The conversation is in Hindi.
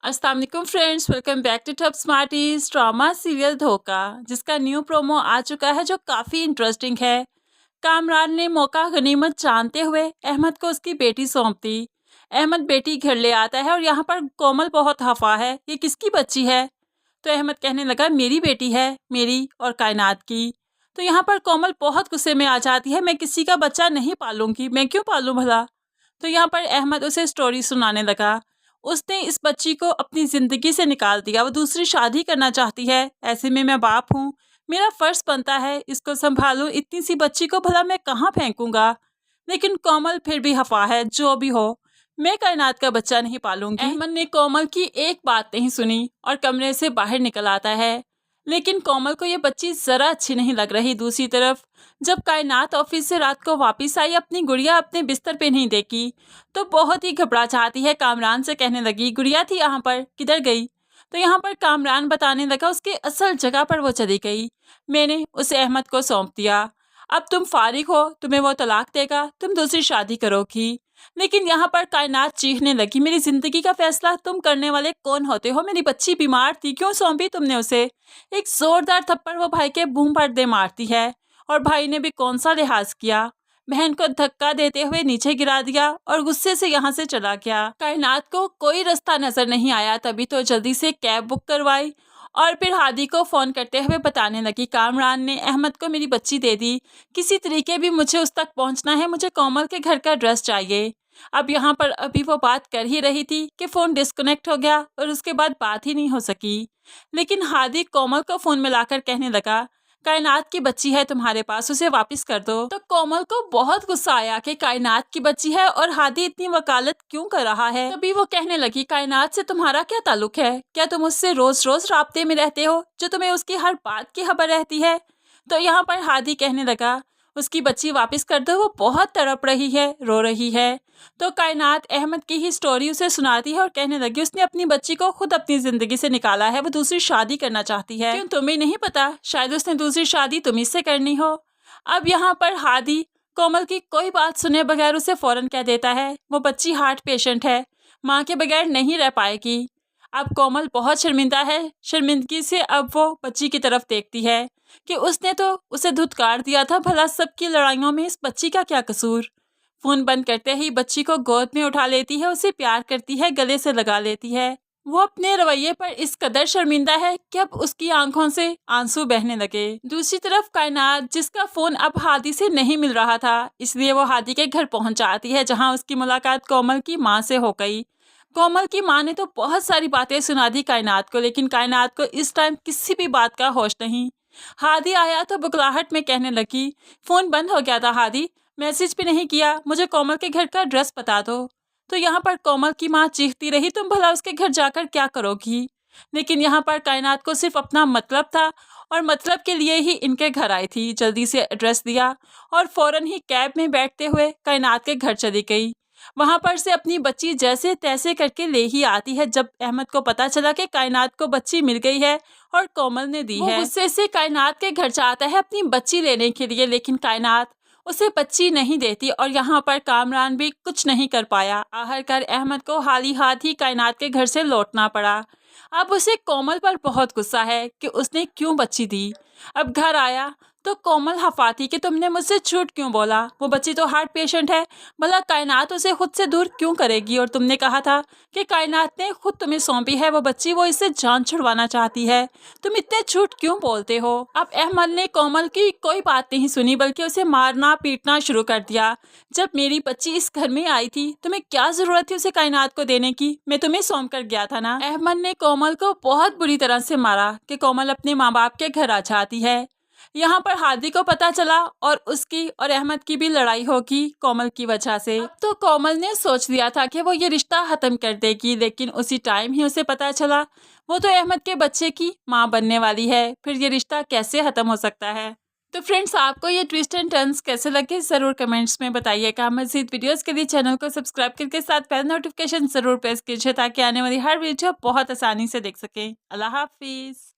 अस्सलाम वालेकुम friends, welcome back to Top Smarties. Drama serial Dhoka जिसका न्यू प्रोमो आ चुका है जो काफ़ी इंटरेस्टिंग है। कामरान ने मौका गनीमत जानते हुए अहमद को उसकी बेटी सौंप दी। अहमद बेटी घर ले आता है और यहाँ पर कोमल बहुत हफा है, ये किसकी बच्ची है? तो अहमद कहने लगा मेरी बेटी है, मेरी और कायनात की। तो यहाँ पर कोमल बहुत गुस्से में आ जाती है, मैं किसी का बच्चा नहीं पालूंगी, मैं क्यों पालूं भला। तो यहाँ पर अहमद उसे स्टोरी सुनाने लगा। उसने इस बच्ची को अपनी ज़िंदगी से निकाल दिया, वो दूसरी शादी करना चाहती है। ऐसे में मैं बाप हूँ, मेरा फ़र्ज़ बनता है इसको संभालूं, इतनी सी बच्ची को भला मैं कहाँ फेंकूंगा। लेकिन कोमल फिर भी हफ़ा है, जो भी हो मैं कायनात का बच्चा नहीं पालूंगी। अहमद ने कोमल की एक बात नहीं सुनी और कमरे से बाहर निकल आता है। लेकिन कोमल को ये बच्ची ज़रा अच्छी नहीं लग रही। दूसरी तरफ जब कायनात ऑफिस से रात को वापस आई, अपनी गुड़िया अपने बिस्तर पे नहीं देखी तो बहुत ही घबरा जाती है। कामरान से कहने लगी गुड़िया थी यहाँ पर, किधर गई? तो यहाँ पर कामरान बताने लगा उसके असल जगह पर वो चली गई, मैंने उसे अहमद को सौंप दिया। अब तुम फारिग हो, तुम्हें वो तलाक देगा, तुम दूसरी शादी करोगी। लेकिन यहाँ पर कायनात चीखने लगी मेरी जिंदगी का फैसला तुम करने वाले कौन होते हो? मेरी बच्ची बीमार थी, क्यों सौंपी तुमने उसे? एक जोरदार थप्पड़ वो भाई के बूम भर दे मारती है और भाई ने भी कौन सा लिहाज किया, बहन को धक्का देते हुए नीचे गिरा दिया और गुस्से से यहाँ से चला गया। कायनात को कोई रास्ता नजर नहीं आया, तभी तो जल्दी से कैब बुक करवाई और फिर हादी को फ़ोन करते हुए बताने लगी कामरान ने अहमद को मेरी बच्ची दे दी, किसी तरीके भी मुझे उस तक पहुंचना है, मुझे कोमल के घर का एड्रेस चाहिए। अब यहाँ पर अभी वो बात कर ही रही थी कि फ़ोन डिस्कनेक्ट हो गया और उसके बाद बात ही नहीं हो सकी। लेकिन हादी कोमल को फ़ोन मिलाकर कहने लगा कायनात की बच्ची है तुम्हारे पास, उसे वापस कर दो। तो कोमल को बहुत गुस्सा आया कि कायनात की बच्ची है और हादी इतनी वकालत क्यों कर रहा है। तभी वो कहने लगी कायनात से तुम्हारा क्या ताल्लुक है? क्या तुम उससे रोज रोज राब्ते में रहते हो जो तुम्हें उसकी हर बात की खबर रहती है? तो यहाँ पर हादी कहने लगा उसकी बच्ची वापस कर दो, वो बहुत तड़प रही है, रो रही है। तो कायनात अहमद की ही स्टोरी उसे सुनाती है और कहने लगी उसने अपनी बच्ची को खुद अपनी जिंदगी से निकाला है, वो दूसरी शादी करना चाहती है। क्यों, तुम्हें नहीं पता? शायद उसने दूसरी शादी तुम्ही से करनी हो। अब यहाँ पर हादी कोमल की कोई बात सुने बगैर उसे फौरन कह देता है वो बच्ची हार्ट पेशेंट है, माँ के बगैर नहीं रह पाएगी। अब कोमल बहुत शर्मिंदा है, शर्मिंदगी से अब वो बच्ची की तरफ देखती है कि उसने तो उसे धुतकार दिया था, भला सबकी लड़ाइयों में इस बच्ची का क्या कसूर। फोन बंद करते ही बच्ची को गोद में उठा लेती है, उसे प्यार करती है, गले से लगा लेती है। वो अपने रवैये पर इस कदर शर्मिंदा है कि अब उसकी आंखों से आंसू बहने लगे। दूसरी तरफ कायनात जिसका फोन अब हादी से नहीं मिल रहा था, इसलिए वो हादी के घर पहुंच जाती है जहां उसकी मुलाकात कोमल की माँ से हो गई। कोमल की माँ ने तो बहुत सारी बातें सुना दी कायनात को, लेकिन कायनात को इस टाइम किसी भी बात का होश नहीं। हादी आया तो बुगलाहट में कहने लगी फ़ोन बंद हो गया था हादी, मैसेज भी नहीं किया, मुझे कोमल के घर का एड्रेस बता दो। तो यहाँ पर कोमल की माँ चीखती रही तुम भला उसके घर जाकर क्या करोगी। लेकिन यहाँ पर कायनात को सिर्फ अपना मतलब था और मतलब के लिए ही इनके घर आई थी। जल्दी से एड्रेस दिया और फौरन ही कैब में बैठते हुए कायनात के घर चली गई। वहां पर से अपनी बच्ची जैसे तैसे करके ले ही आती है। जब अहमद को पता चला कि कायनात को बच्ची मिल गई है और कोमल ने दी है, गुस्से से कायनात के घर जाता है अपनी बच्ची लेने के लिए, लेकिन कायनात उसे बच्ची नहीं देती और यहाँ पर कामरान भी कुछ नहीं कर पाया। आखिरकार अहमद को हाली हाथ ही कायनात के घर से लौटना पड़ा। अब उसे कोमल पर बहुत गुस्सा है कि उसने क्यों बच्ची दी। अब घर आया तो कोमल हफाती कि तुमने मुझसे झूठ क्यों बोला, वो बच्ची तो हार्ट पेशेंट है, भला कायनात उसे खुद से दूर क्यों करेगी? और तुमने कहा था कि कायनात ने खुद तुम्हें सौंपी है वो बच्ची, वो इससे जान छुड़वाना चाहती है, तुम इतने झूठ क्यों बोलते हो? अब अहमद ने कोमल की कोई बात नहीं सुनी बल्कि उसे मारना पीटना शुरू कर दिया। जब मेरी बच्ची इस घर में आई थी तुम्हें क्या जरूरत थी उसे कायनात को देने की? मैं तुम्हें सौंप कर गया था ना। अहमद ने कोमल को बहुत बुरी तरह से मारा कि कोमल अपने माँ बाप के घर आ जाती है। यहाँ पर हादी को पता चला और उसकी और अहमद की भी लड़ाई होगी कोमल की वजह से। तो कोमल ने सोच लिया था कि वो ये रिश्ता खत्म कर देगी, लेकिन उसी टाइम ही उसे पता चला वो तो अहमद के बच्चे की माँ बनने वाली है, फिर ये रिश्ता कैसे खत्म हो सकता है। तो फ्रेंड्स, आपको ये ट्विस्ट एंड टर्न्स कैसे लगे ज़रूर कमेंट्स में बताइएगा। मज़ीद वीडियोस के लिए चैनल को सब्सक्राइब करके साथ बेल नोटिफिकेशन ज़रूर प्रेस कीजिए ताकि आने वाली हर वीडियो बहुत आसानी से देख सकें। अल्लाह हाफिज़।